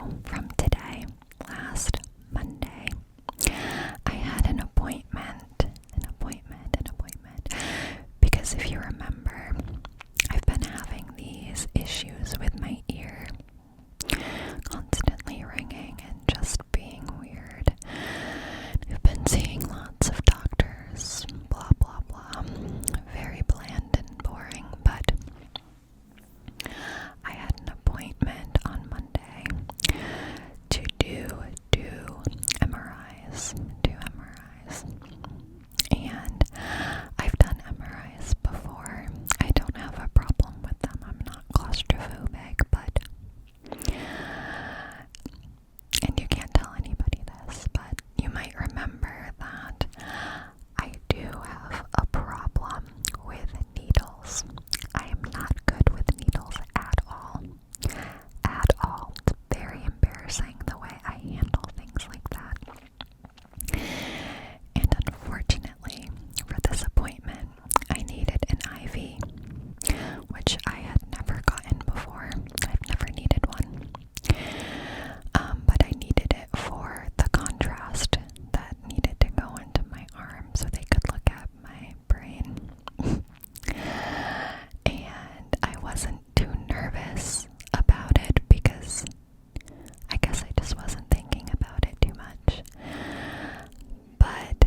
ago from today, last Monday, I had an appointment, because if you remember, I've been having these issues with my ear, constantly ringing and just being weird. I've been seeing lots of doctors, blah blah blah, very bland and boring, but I had an appointment on Monday to do MRIs, and I've done MRIs before. I don't have a problem with them. I'm not claustrophobic, but, and you can't tell anybody this, but you might remember that I do have a problem with needles. I am not good with needles at all. It's very embarrassing the way I handle things like that. And unfortunately, for this appointment, I needed an IV, which I had never gotten before. I've never needed one. But I needed it for the contrast that needed to go into my arm so they could look at my brain. And I wasn't too nervous about it because I guess I just wasn't thinking about it too much. But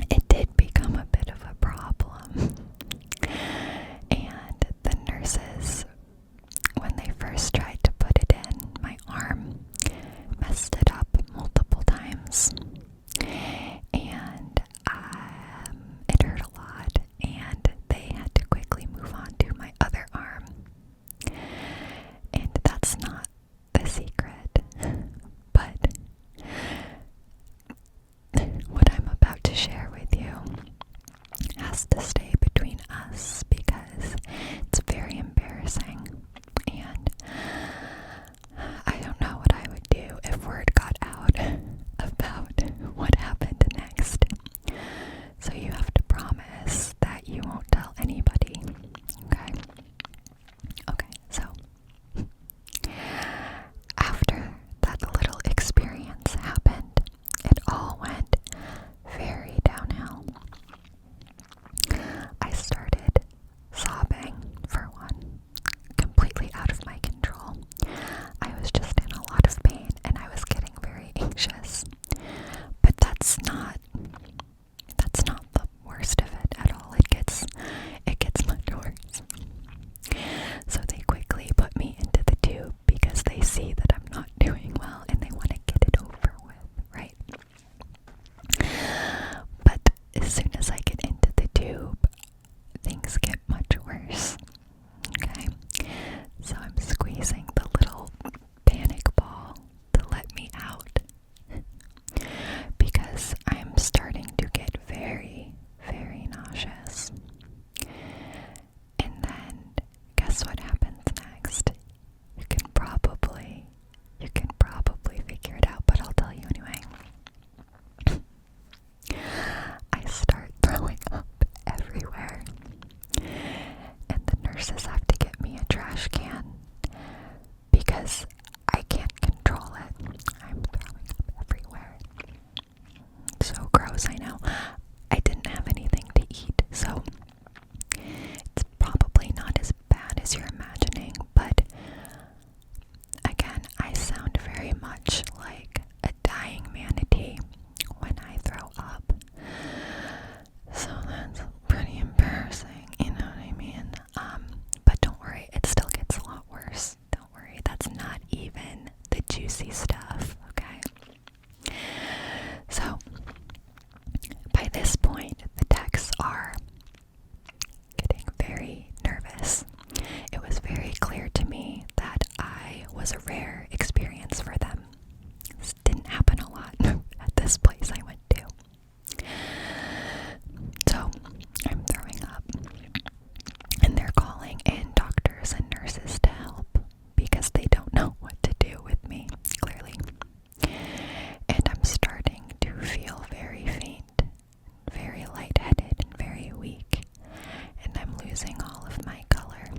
it did become a bit of a problem. And the nurses, when they first tried to put it in my arm, messed it up multiple times. And it hurt a lot, and they had to quickly move on to my other arm. And that's not the secret, but what I'm about to share with you has to stay between us because it's very embarrassing, and I don't know what I would do if word got out about what happened next. So you have to promise that you won't tell anybody, okay? Okay, so after that little experience happened, it all went very downhill. I started sobbing, for one, completely out of my control. I was just in a lot of pain and I was getting very anxious. But that's not the worst of it at all. It gets much worse. So they quickly put me into the tube because they see that I'm not doing well and they want to get it over with, right? But as soon as I get into the tube, things get much worse. Okay? So I'm squeezing the little panic ball to let me out because I'm starting to get very, very nauseous. And then guess what happens next? You can probably figure it out, but I'll tell you anyway. I start throwing up everywhere, and the nurses have to get me a trash can because I can't control it. I'm throwing up everywhere. So gross, I know. I didn't have anything to eat, so it's probably not as bad as you're imagining, but again, I sound very much like a dying manatee when I throw up. So that's pretty embarrassing, you know what I mean? But don't worry, it still gets a lot worse. Don't worry, that's not even the juicy stuff, okay? So, by this point, the techs are getting very nervous. It was very clear to me that I was a rare experience for them. This didn't happen a lot at this place I went to. So, I'm throwing up, and they're calling in doctors and nurses to help because they don't know what to do with me, clearly. And I'm starting to feel very faint, very lightheaded, and very weak, and I'm losing all of my color.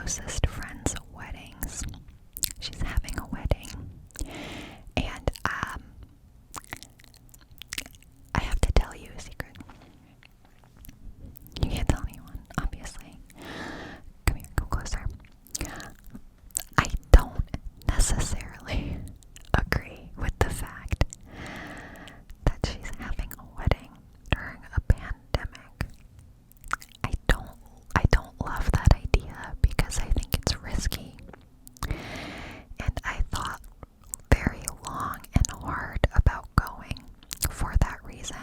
closest friend's weddings. She's having a wedding, and I have to tell you a secret. You can't tell anyone, obviously. Come here, come closer. I don't necessarily agree with the fact that she's having a wedding during a pandemic. I don't love that idea because I think it's risky. And I thought very long and hard about going for that reason.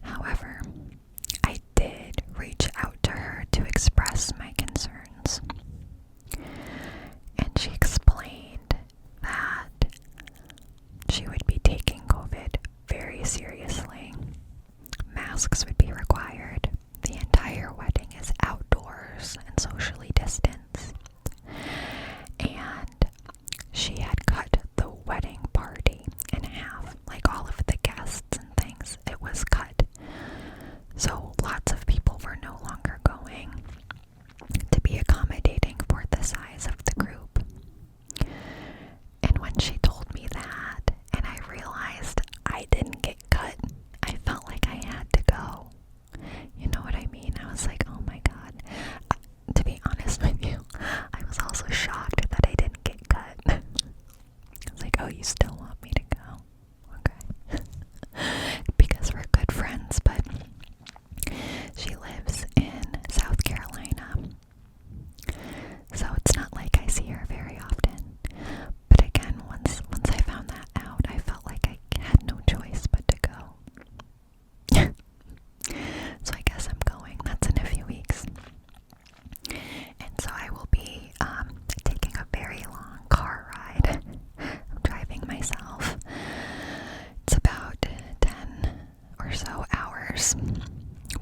However, I did reach out to her to express my concerns. And she explained that she would be taking COVID very seriously. Masks would be required. The entire wedding is outdoors and socially distanced. And she had cut the wedding party in half, like all of the guests and things. It was cut. So lots of people were no longer going to be accommodating for the size of the group. And when she told me that, and I realized I didn't get cut, I felt like I had to go. You know what I mean? I was like, oh my god. To be honest with you, I was also shocked that I didn't get cut. I was like, oh, you still want me to go? Okay. Because we're good friends, but she lives in South Carolina. So it's not like I see her very often. But again, once I found that out, I felt like I had no choice but to go. So I guess I'm going. That's in a few weeks. And so I will be taking a very long car ride. I'm driving myself. It's about 10 or so hours.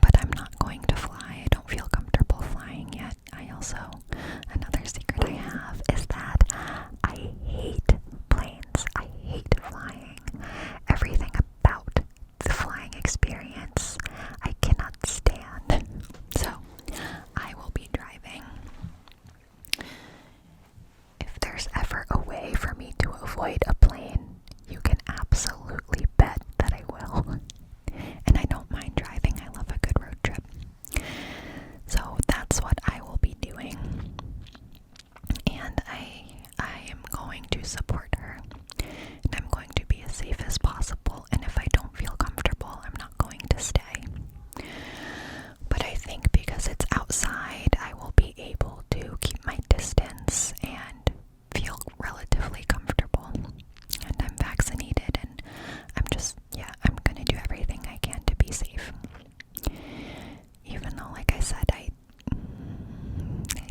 But I'm not going to fly. I don't feel comfortable flying yet. Another secret I have is that I hate planes. I hate flying. Everything about the flying experience I cannot stand. So I will be driving. If there's ever a way for me to avoid a plane, you can absolutely bet that I will. And I don't mind driving. I love a good road trip. So that's what I will be doing. And I am going to support her. And I'm going to be as safe as possible. And if I don't feel comfortable, I'm not going to stay. But I think because it's outside, I will be able to keep my distance and feel relatively comfortable. And I'm vaccinated, and I'm going to do everything I can to be safe. Even though, like I said, I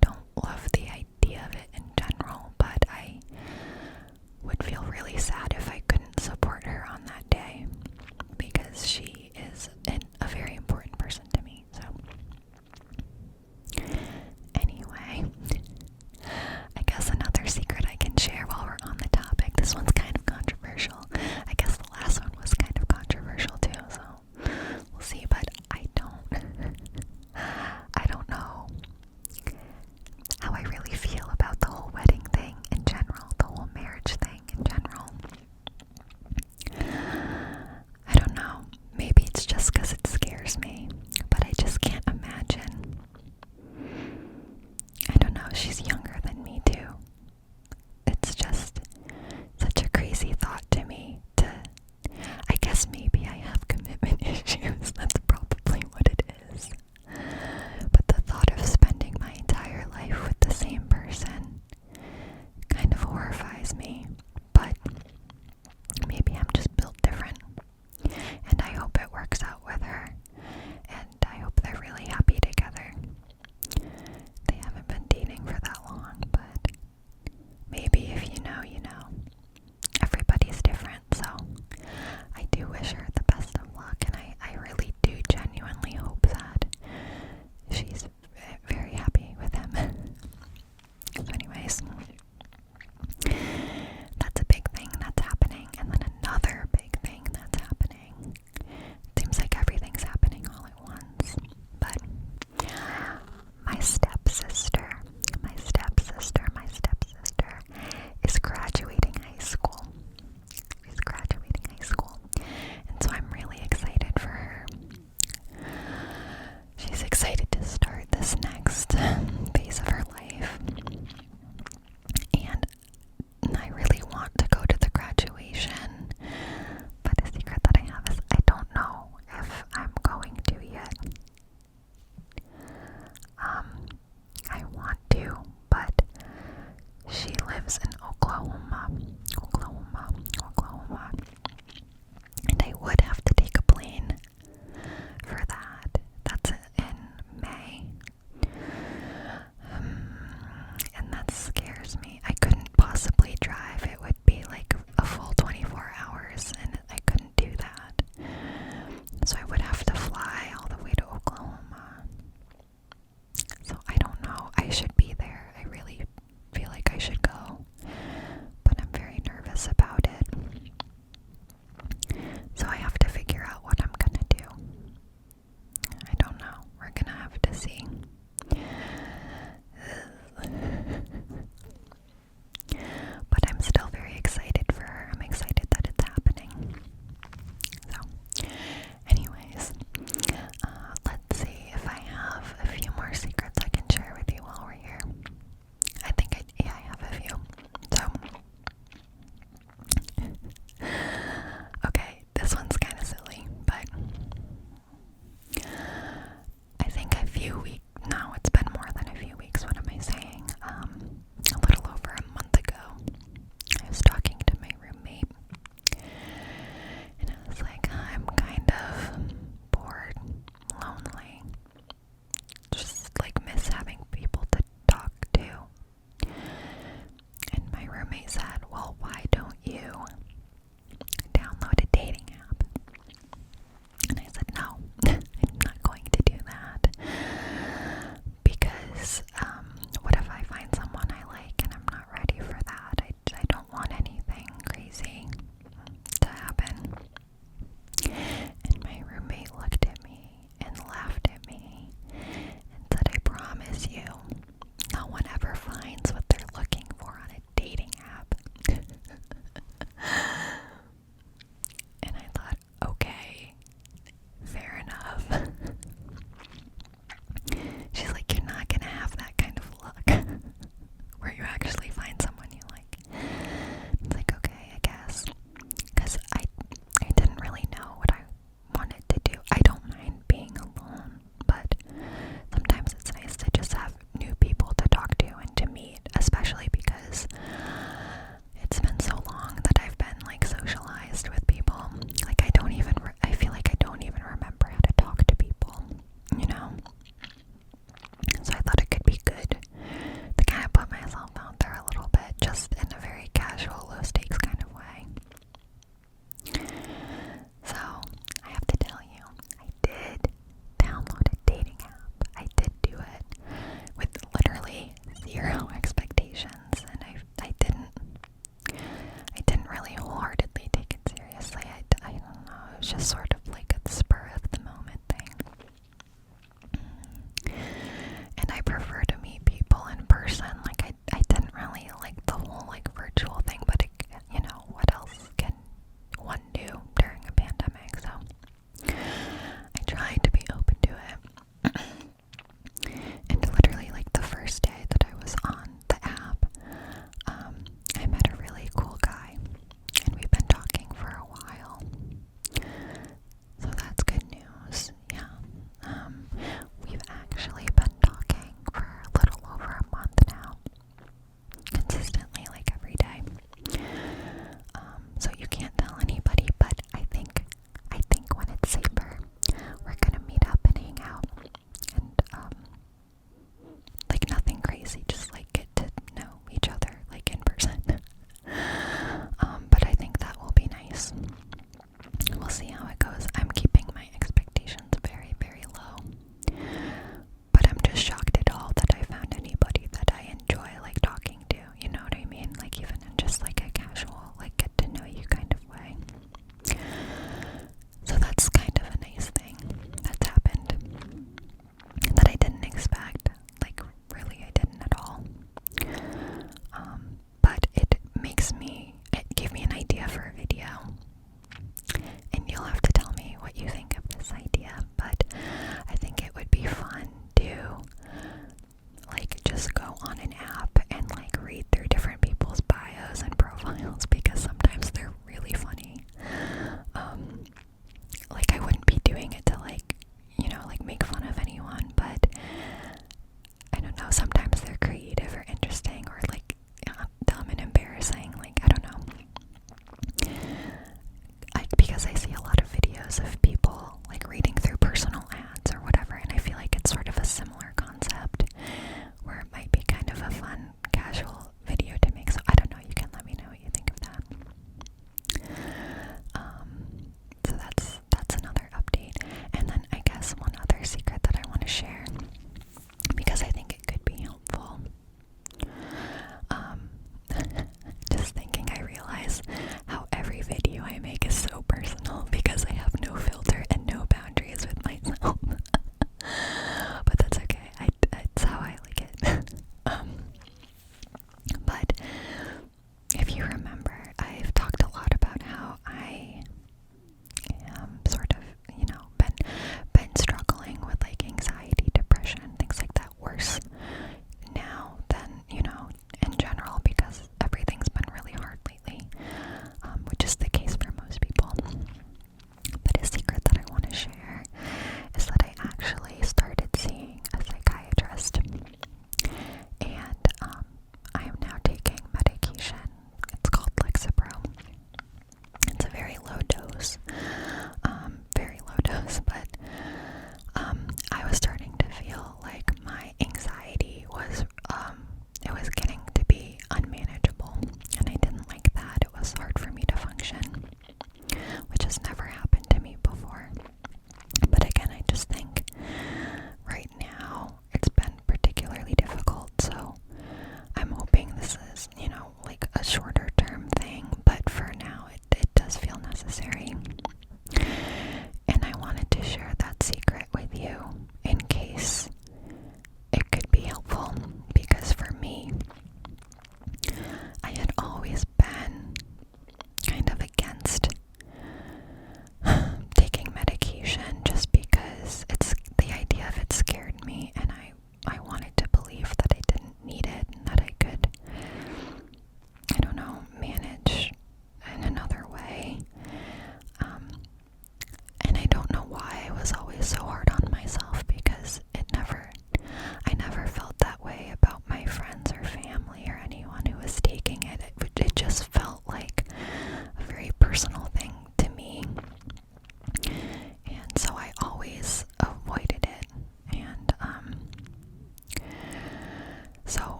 don't love the idea of it in general, but I would feel really sad if I couldn't support her on that day, because she is a very important person to me. So anyway, I guess another secret I can share while we're on the topic. This one's kind of controversial. I guess the last one was kind of controversial too, so we'll see. But I don't know how I really feel about the whole wedding thing in general, the whole marriage thing in general. I don't know. Maybe it's just because it scares me, but I just can't imagine. I don't know. She's younger than me too. It's just such a crazy thought to me. I guess maybe I have commitment issues. That's probably what it is. But the thought of spending my entire life with the same person kind of horrifies me. But maybe I'm just built different. And I hope it works out with her. And I hope they're really happy together. They haven't been dating for that long.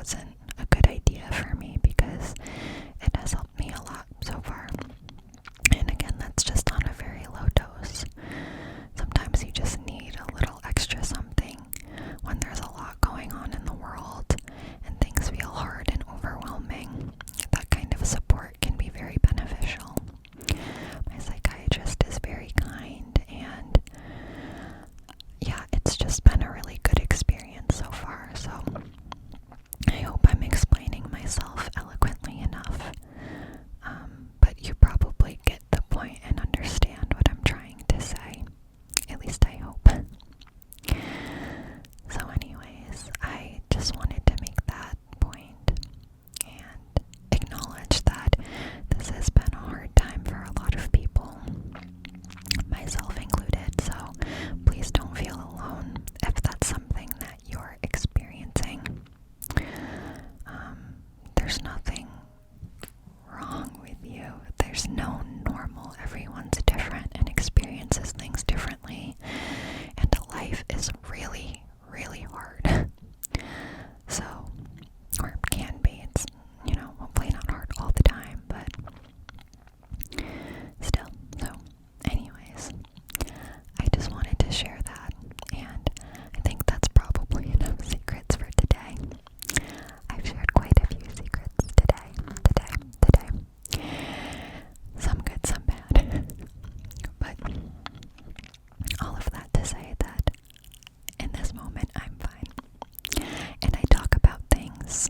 wasn't a good idea for me because it has helped me a lot so far. And again, that's just on a very low dose. Sometimes you just need a little extra something when there's a lot going on in the world and things feel hard and overwhelming. That kind of support can be very beneficial. My psychiatrist is very kind, and yeah, it's just been a really good experience so far. So I hope I'm explaining myself eloquently enough. But you probably get the point and understand what I'm trying to say. At least I hope. So anyways, I just wanted to make that point and acknowledge that this has been a hard time for a lot of people, myself included. So please don't feel alone if that's something that you're experiencing. There's nothing wrong with you. There's no normal. Everyone's different and experiences things differently. And life is really, really hard. So, or it can be. It's, hopefully not hard all the time, but still. So, anyways, I just wanted to share that. And I think that's probably enough secrets for today. I've shared quite a few secrets today. Some good, some bad. But all of that to say that in this moment I'm fine. And I talk about things